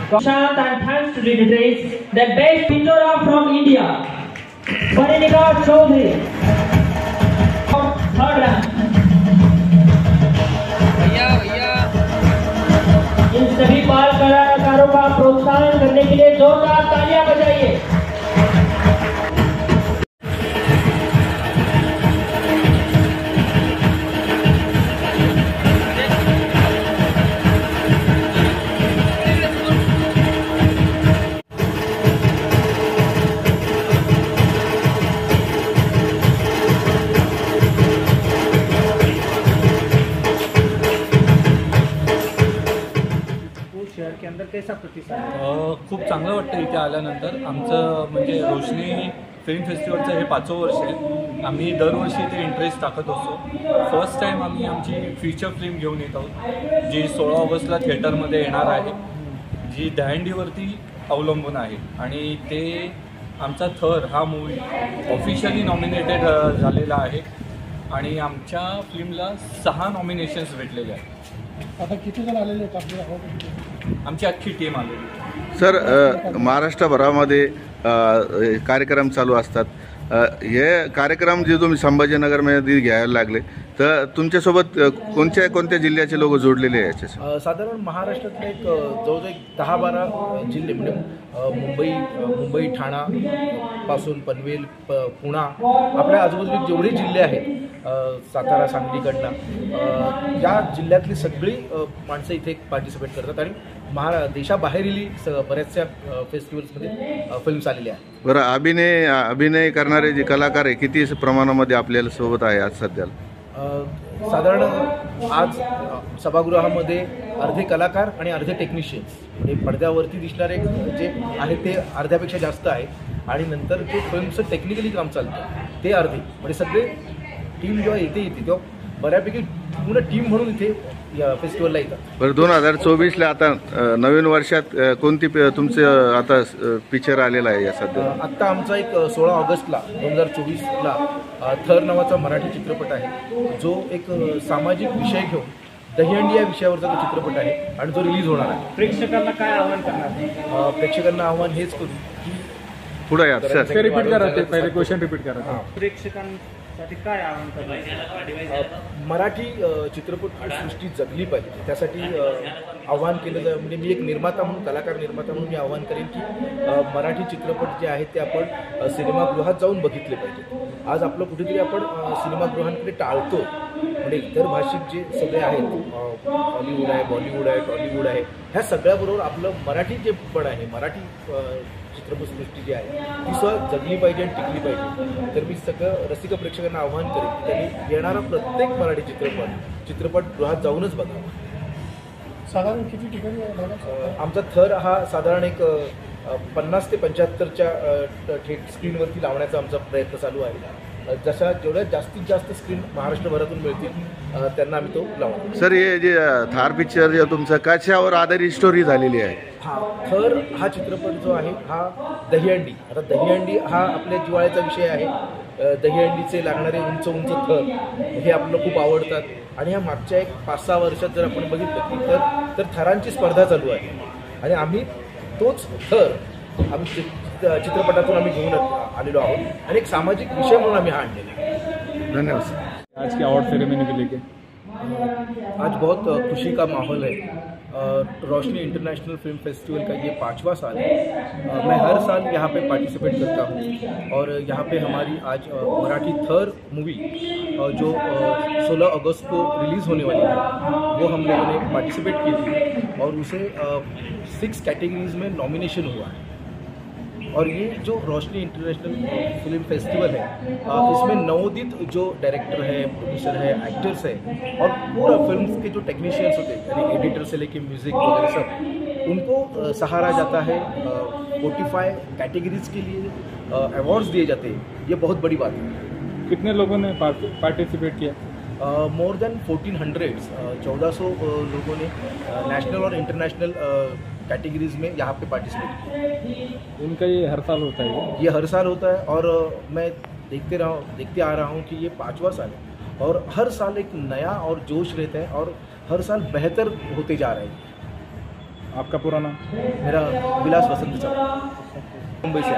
Shant and thanks to the judges, the best picture from India, Parinika Chaudhary, third rank. In सभी बाल कलाकारों का प्रोत्साहन करने के लिए जोरदार तालियां बजाइए। शहर के अंदर कैसा प्रतिसाद? खूप चांगलं वाटतं इथे आल्यानंतर। आमचं म्हणजे रोशनी फिल्म फेस्टिवलचं हे 5वं वर्ष आहे। आम्ही दरवर्षी इथे इंटरेस्ट टाकत असतो। फर्स्ट टाईम आम्ही आमची फीचर फिल्म घेऊन येत आहोत, जी 16 ऑगस्टला थिएटरमध्ये येणार आहे, जी दहीहंडीवरती अवलंबून आहे। आणि ते आमचा थर हा मूवी ऑफिशियली नॉमिनेटेड झालेला आहे आणि आमच्या फिल्मला 6 नॉमिनेशन्स भेटलेले आहेत। आता किती जण आलेले आहेत आपल्या? आमची अख्खी टीम आलेली। सर, महाराष्ट्रभरामध्ये कार्यक्रम चालू असतात। हे कार्यक्रम जे तुम्ही संभाजीनगरमध्ये घ्यायला लागले, तर तुमच्यासोबत कोणत्या जिल्ह्याचे लोक जोडलेले आहे याच्याशी? साधारण महाराष्ट्रातले एक जवळजवळ 10-12 जिल्हे, म्हणजे मुंबई ठाणा पासून पनवेल, पुणा, आपल्या आजूबाजूचे जेवढे जिल्हे आहेत, सातारा, सांगलीकडनं, या जिल्ह्यातली सगळी माणसं इथे पार्टिसिपेट करतात आणि देशाबाहेरील बऱ्याचशा फेस्टिवल्समध्ये फिल्म्स आलेल्या आहेत। बरं, अभिनय करणारे जे कलाकार आहे किती प्रमाणामध्ये आपल्याला सोबत आहे आज सध्याला? साधारण आज सभागृहामध्ये अर्धे कलाकार आणि अर्धे टेक्निशियन्स, म्हणजे पडद्यावरती दिसणारे जे आहे ते अर्ध्यापेक्षा जास्त आहे आणि नंतर जे फिल्मचं टेक्निकली काम चालतं ते अर्धे, म्हणजे सगळे टीम जेव्हा येते तेव्हा बऱ्यापैकी पूर्ण टीम म्हणून इथे या फेस्टिवलला येतात। बरं, 2024ला आता नवीन वर्षात कोणती तुमचं आता पिक्चर आलेला आहे या सध्या? आत्ता आमचा एक 16 ऑगस्टला 2024ला थर नावाचा मराठी चित्रपट आहे, जो एक सामाजिक विषय घेऊन दहीहंडी या विषयावरचा तो चित्रपट आहे आणि तो रिलीज होणार आहे। प्रेक्षकांना काय आव्हान करणार? प्रेक्षकांना आव्हान हेच करू की पुढे या सर, रिपीट करा, ते पहिले क्वेश्चन रिपीट करा। प्रेक्षकांसाठी काय आव्हान करणार? मराठी चित्रपटसृष्टी जगली पाहिजे, त्यासाठी आव्हान केलं जाईल। म्हणजे मी एक निर्माता म्हणून, कलाकार निर्माता म्हणून मी आव्हान करेन की मराठी चित्रपट जे आहेत ते आपण सिनेमागृहात जाऊन बघितले पाहिजे। आज आपलं कुठेतरी आपण सिनेमागृहांकडे टाळतो, म्हणजे इतर भाषिक जे सगळे आहेत, हॉलिवूड आहे, बॉलिवूड आहे, टॉलिवूड आहे, ह्या सगळ्याबरोबर आपलं मराठी जे पण आहे, मराठी चित्रपटसृष्टी जी आहे ती जगली पाहिजे आणि टिकली पाहिजे। तर मी सगळं रसिक प्रेक्षकांना आव्हान करेन की त्यांनी येणारा प्रत्येक मराठी चित्रपटगृहात जाऊनच बघावा। साधारण किती ठिकाणी आमचा थर हा साधारण एक 50 ते 75च्या स्क्रीनवरती लावण्याचा आमचा प्रयत्न चालू आहे। जेवढ्या जास्तीत जास्त स्क्रीन महाराष्ट्रभरातून मिळतील त्यांना आम्ही तो लावू। सर, हे जे थार पिक्चर जे तुमचं कशावर आधारित स्टोरी झालेली आहे? थर हा चित्रपट जो आहे हा दहीहंडी, आता दहीहंडी हा आपल्या जिव्हाळ्याचा विषय आहे। दहीहंडीचे लागणारे उंच उंच थर हे आपल्याला खूप आवडतात आणि ह्या मागच्या एक 5-6 वर्षात जर आपण बघितलं की तर थरांची स्पर्धा चालू आहे आणि आम्ही तोच थर आम्ही चित्रपटातून आम्ही घेऊन आलेलो आहोत आणि एक सामाजिक विषय म्हणून आम्ही हा आणलेला आहे। धन्यवाद सर। आज की अवार्ड सेरेमनी को लेके आज बहुत खुशी का माहौल है। रोशनी इंटरनेशनल फिल्म फेस्टिवल का ये 5वां साल है। मैं हर साल यहाँ पे पार्टिसिपेट करता हूँ और यहाँ पे हमारी आज मराठी थर मूवी जो 16 अगस्त को रिलीज़ होने वाली है वो हम लोगों ने पार्टिसिपेट की थी और उसे 6 कैटेगरीज में नॉमिनेशन हुआ है। और ये जो रोशनी इंटरनेशनल फिल्म फेस्टिवल है इसमें नवोदित जो डायरेक्टर है, प्रोड्यूसर है, एक्टर्स है और पूरा फिल्म के जो टेक्नीशियंस होते हैं, यानी एडिटर से लेके म्यूज़िक वगैरह सब, उनको सहारा जाता है। 45 कैटेगरीज के लिए अवार्ड्स दिए जाते हैं, ये बहुत बड़ी बात है। कितने लोगों ने पार्टिसिपेट किया? मोर देन 1400 लोगों ने नेशनल और इंटरनेशनल कैटेगरीज में यहाँ पे पार्टिसिपेट किया। उनका ये हर साल होता है? ये हर साल होता है और मैं देखते आ रहा हूँ कि ये 5वां साल है और हर साल एक नया और जोश रहता है और हर साल बेहतर होते जा रहे हैं। आपका पूरा नाम? मेरा विलास वसंत चौक, मुंबई से।